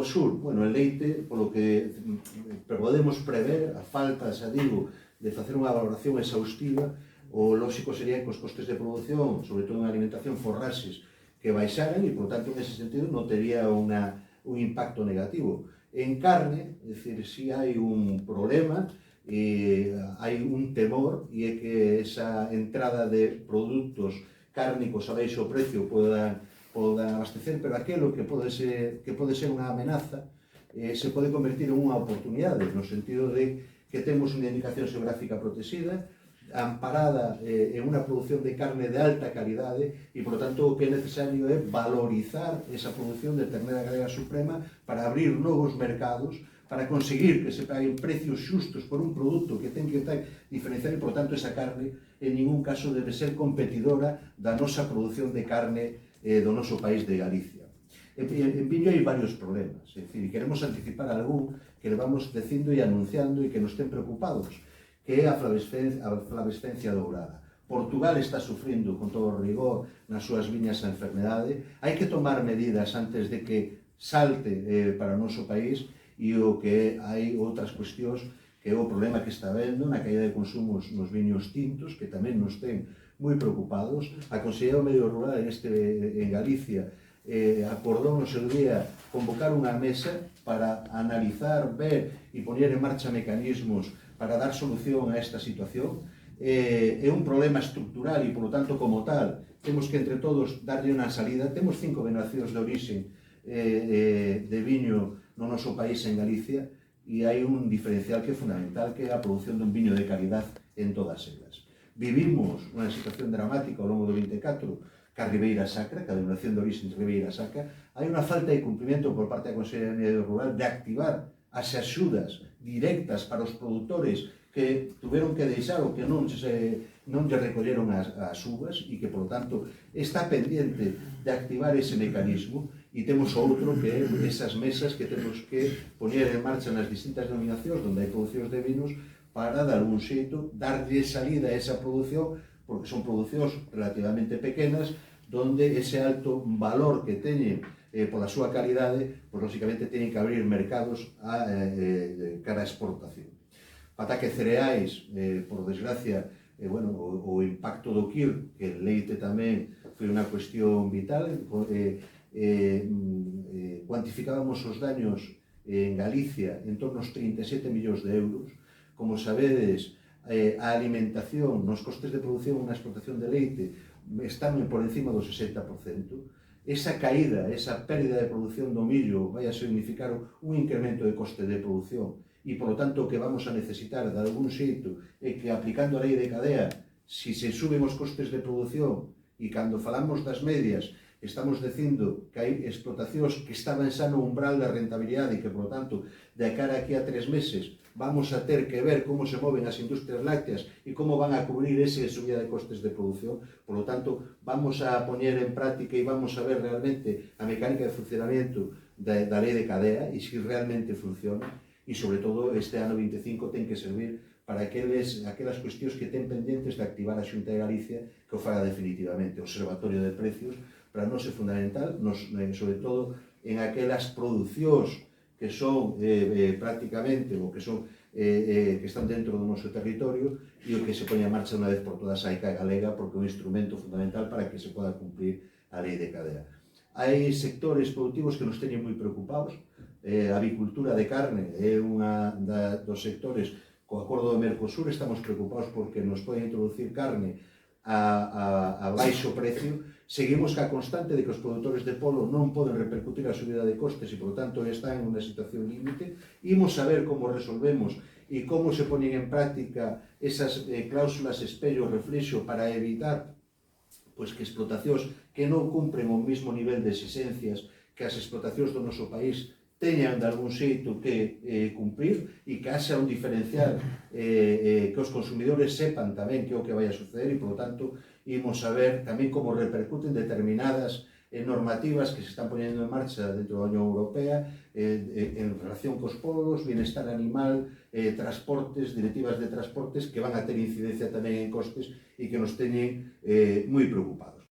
Mercosur, bueno, el leite, polo que podemos prever, a falta, xa digo, de facer unha valoración exhaustiva, o lógico sería que os costes de produción, sobre todo en alimentación, forrases, que baixaran e, por tanto, en ese sentido, non tería un impacto negativo. En carne, é dicir, si hai un problema, hai un temor, e é que esa entrada de produtos cárnicos a baixo precio podan abastecer, pero aquilo que pode ser unha amenaza se pode convertir en unha oportunidade, no sentido de que temos unha indicación xeográfica protexida, amparada en unha produción de carne de alta calidade, e, por tanto, o que é necesario é valorizar esa produción de ternera galega suprema para abrir novos mercados, para conseguir que se paguen precios xustos por un produto que ten que estar diferenciado, e, por tanto, esa carne en ningún caso debe ser competidora da nosa produción de carne do noso país de Galicia. En viño hai varios problemas, é dicir, queremos anticipar algún que le vamos dicindo e anunciando e que nos ten preocupados, que é a flavescencia dourada. Portugal está sufrindo con todo o rigor nas súas viñas a enfermedade, hai que tomar medidas antes de que salte para o noso país, e o que hai outras cuestións que é o problema que está vendo na caída de consumos nos viños tintos, que tamén nos ten moi preocupados. A Consellería do Medio Rural en Galicia acordou no seu día convocar unha mesa para analizar, ver e poñer en marcha mecanismos para dar solución a esta situación. É un problema estructural e, polo tanto, como tal, temos que entre todos darlle unha salida. Temos 5 denominacións de orixe de viño no noso país en Galicia, e hai un diferencial que é fundamental, que é a produción dun viño de calidad en todas elas. Vivimos unha situación dramática ao longo do 24, ca Ribeira Sacra, ca denominación de orixe Ribeira Sacra. Hai unha falta de cumprimento por parte da Consellería de Medio Rural de activar as axudas directas para os produtores que tuveron que deixar ou que non lle recolleron as uvas, e que, por tanto, está pendiente de activar ese mecanismo. E temos outro que é esas mesas que temos que poñer en marcha nas distintas denominacións onde hai producións de vinos para, de algún xeito, darlle salida a esa produción, porque son producións relativamente pequenas, donde ese alto valor que teñen pola súa calidade, pois, lógicamente, teñen que abrir mercados cara a exportación. Ataque cereais, por desgracia, o impacto do KIR, que el leite tamén foi unha cuestión vital. Cuantificábamos os daños en Galicia en torno aos 37 millóns de euros. Como sabedes, a alimentación nos costes de produción na exportación de leite están por encima do 60%. Esa caída, esa pérdida de produción do millo vai a significar un incremento de coste de produción, e, por lo tanto, o que vamos a necesitar de algún xeito é que, aplicando a lei de cadea, si se suben os costes de produción, e cando falamos das medias, estamos dicindo que hai explotacións que estaban xa no umbral da rentabilidade, e que, por lo tanto, de cara aquí a 3 meses, vamos a ter que ver como se moven as industrias lácteas e como van a cubrir esa subida de costes de produción. Por lo tanto, vamos a poñer en práctica e vamos a ver realmente a mecánica de funcionamento da lei de cadea e se realmente funciona. E, sobre todo, este ano 25 ten que servir para aquelas cuestións que ten pendentes de activar a Xunta de Galicia, que o faga definitivamente. O Observatorio de Precios, para nós é fundamental, sobre todo en aquelas producións que son prácticamente, ou que están dentro do noso territorio, e o que se pone a marcha unha vez por todas a ICA galega, porque é un instrumento fundamental para que se poda cumprir a lei de cadea. Hai sectores produtivos que nos teñen moi preocupados. A avicultura de carne é unha dos sectores. Co acordo do Mercosur estamos preocupados porque nos poden introducir carne a baixo precio. Seguimos ca constante de que os produtores de polo non poden repercutir a subida de costes e, por tanto, están en unha situación límite. Imos a ver como resolvemos e como se ponen en práctica esas cláusulas espello reflexo para evitar que explotacións que non cumpren o mesmo nivel de exigencias que as explotacións do noso país teñan de algún xeito que cumprir, e que haxa un diferencial que os consumidores sepan tamén que é o que vai a suceder, e, por lo tanto, imos a ver tamén como repercuten determinadas normativas que se están poñendo en marcha dentro da Unión Europea en relación cos polos, bienestar animal, transportes, directivas de transportes que van a ter incidencia tamén en costes e que nos teñen moi preocupados.